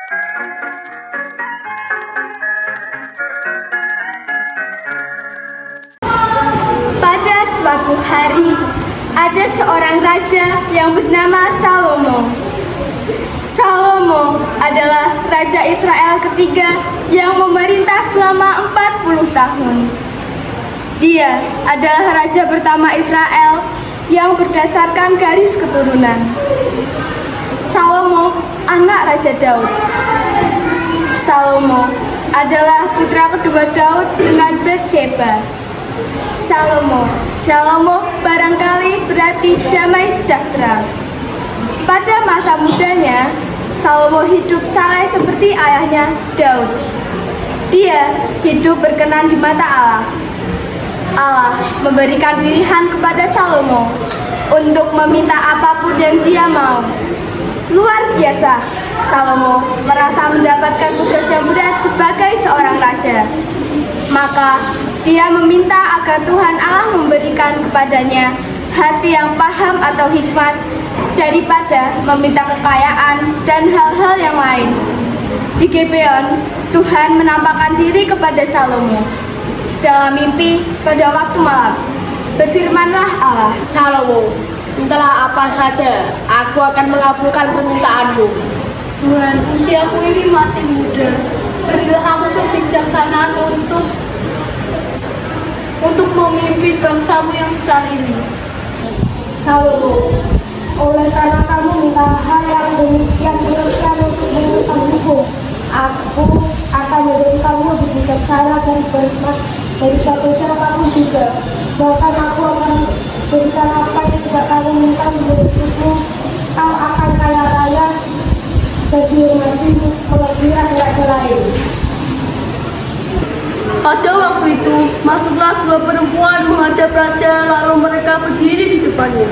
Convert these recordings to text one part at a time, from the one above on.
Pada suatu hari, ada seorang raja yang bernama Salomo. Salomo adalah raja Israel ketiga yang memerintah selama 40 tahun. Dia adalah raja pertama Israel yang berdasarkan garis keturunan. Salomo, anak Raja Daud. Salomo adalah putra kedua Daud dengan Batsheba. Salomo barangkali berarti damai sejahtera. Pada masa mudanya, Salomo hidup saleh seperti ayahnya Daud. Dia hidup berkenan di mata Allah. Allah memberikan pilihan kepada Salomo untuk meminta apapun yang dia mau. Luar biasa, Salomo merasa mendapatkan tugas yang berat sebagai seorang raja. Maka dia meminta agar Tuhan Allah memberikan kepadanya hati yang paham atau hikmat daripada meminta kekayaan dan hal-hal yang lain. Di Gibeon, Tuhan menampakkan diri kepada Salomo dalam mimpi pada waktu malam. Berfirmanlah Allah, Salomo, mintalah apa saja, aku akan mengabulkan permintaanmu. Tuhan, usiaku ini masih muda. Berilah aku kebijaksanaan untuk memimpin bangsamu yang besar ini. Salomo, oleh karena kamu minta hal yang demikian berlebihan untuk mengetahuiku, aku akan menjadi kamu lebih bijaksana dan berhikmat daripada siapapun juga. Bahkan aku akan berikan apa yang tidak kamu minta menurutku. Kau akan kaya raya dan dihormati melebihi raja lain. Pada waktu itu, masuklah dua perempuan menghadap raja, lalu mereka berdiri di depannya.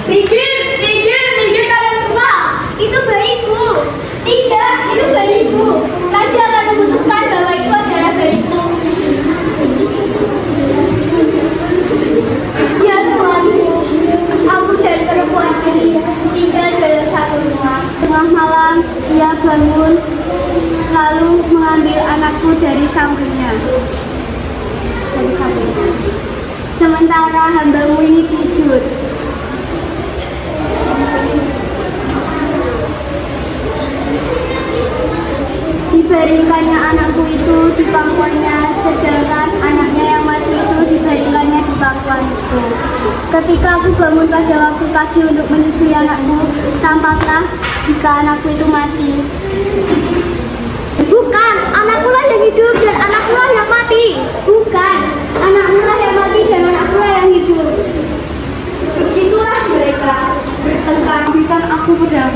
Minggir kalian semua. Itu bayiku. Tidak, itu bayiku. Raja akan memutuskan bahwa itu adalah bayiku. Ya Tuhanku, aku dan perempuan ini tinggal dalam satu rumah. Tengah malam, ia bangun, lalu mengambil anakku dari sampingnya. Sementara hambamu ini tidur. Dibaringkannya anakku itu di pangkuannya, sedangkan anaknya yang mati itu dibaringkannya di pangkuanku. Ketika aku bangun pada waktu pagi untuk menyusui anakku, tampaklah jika anakku itu mati. Bukan, anakkulah yang hidup dan anakkulah yang mati. Bukan, anakmulah yang mati dan anakkulah yang hidup. Begitulah mereka bertengkar. Berikan aku pedang.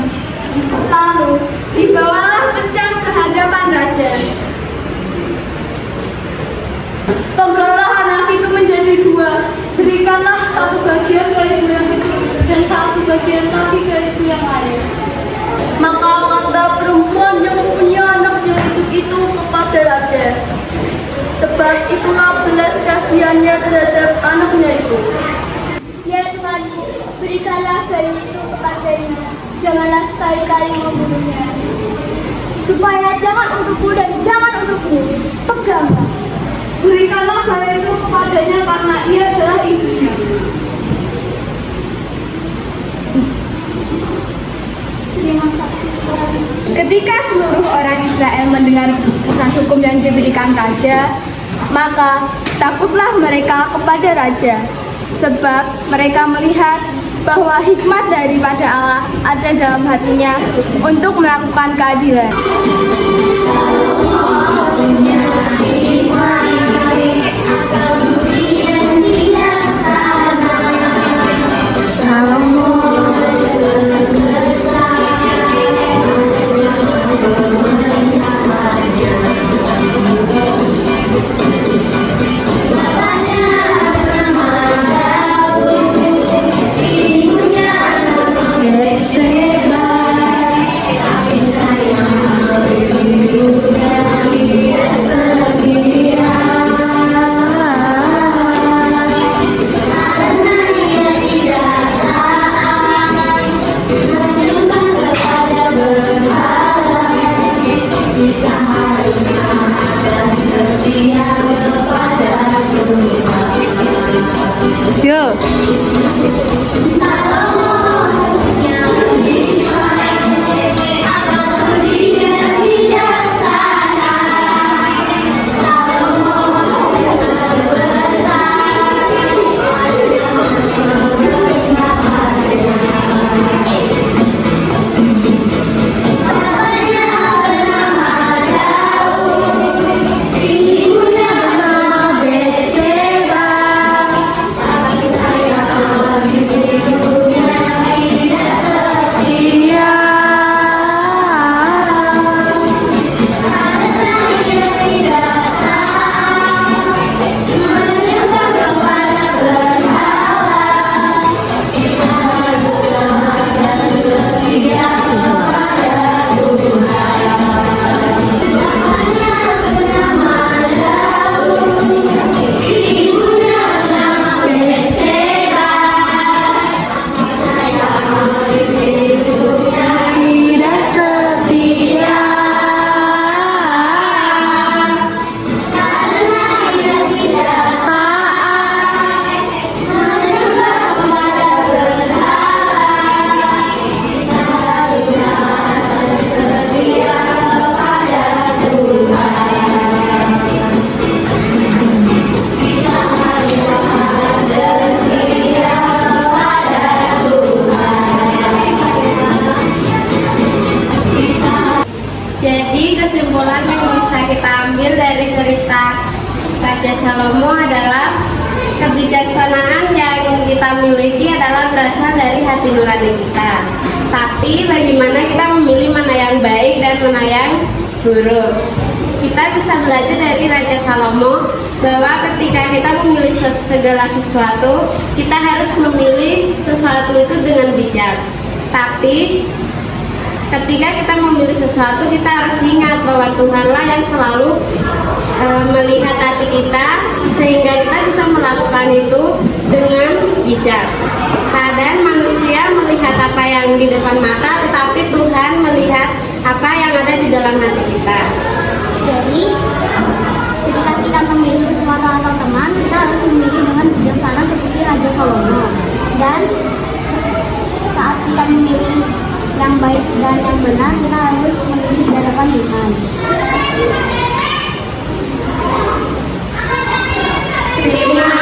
Lalu dibawalah pedang ke hadapan raja. Peganglah anak itu menjadi dua. Berikanlah satu bagian ke ibu yang itu dan satu bagian lagi ke ibu yang lain. Maka kata perempuan yang punya anak yang hidup itu kepada raja, sebab itulah belas kasihannya terhadap anaknya itu. Ya Tuhanku, berikanlah bayi itu kepadanya. Janganlah sekali-kali membunuhnya. Supaya jangan untukku dan jangan untukmu. Peganglah. Berikanlah bayi itu kepadanya karena ia adalah ibunya. Terima kasih Tuhan. Ketika seluruh orang Israel mendengar keputusan hukum yang diberikan raja, maka takutlah mereka kepada raja, sebab mereka melihat bahwa hikmat daripada Allah ada dalam hatinya untuk melakukan keadilan. kesimpulan yang bisa kita ambil dari cerita Raja Salomo adalah kebijaksanaan yang kita miliki adalah berasal dari hati nurani kita. Tapi bagaimana kita memilih mana yang baik dan mana yang buruk? Kita bisa belajar dari Raja Salomo bahwa ketika kita memilih segala sesuatu, kita harus memilih sesuatu itu dengan bijak. Tapi ketika kita memilih sesuatu, kita harus ingat bahwa Tuhanlah yang selalu melihat hati kita, sehingga kita bisa melakukan itu dengan bijak. Kadang manusia melihat apa yang di depan mata, tetapi Tuhan melihat apa yang ada di dalam hati kita. Jadi, ketika kita memilih sesuatu atau teman, kita harus memilih dengan bijaksana seperti Raja Salomo. Dan saat kita memilih yang baik dan yang benar, kita harus memilih di hadapan Tuhan. Terima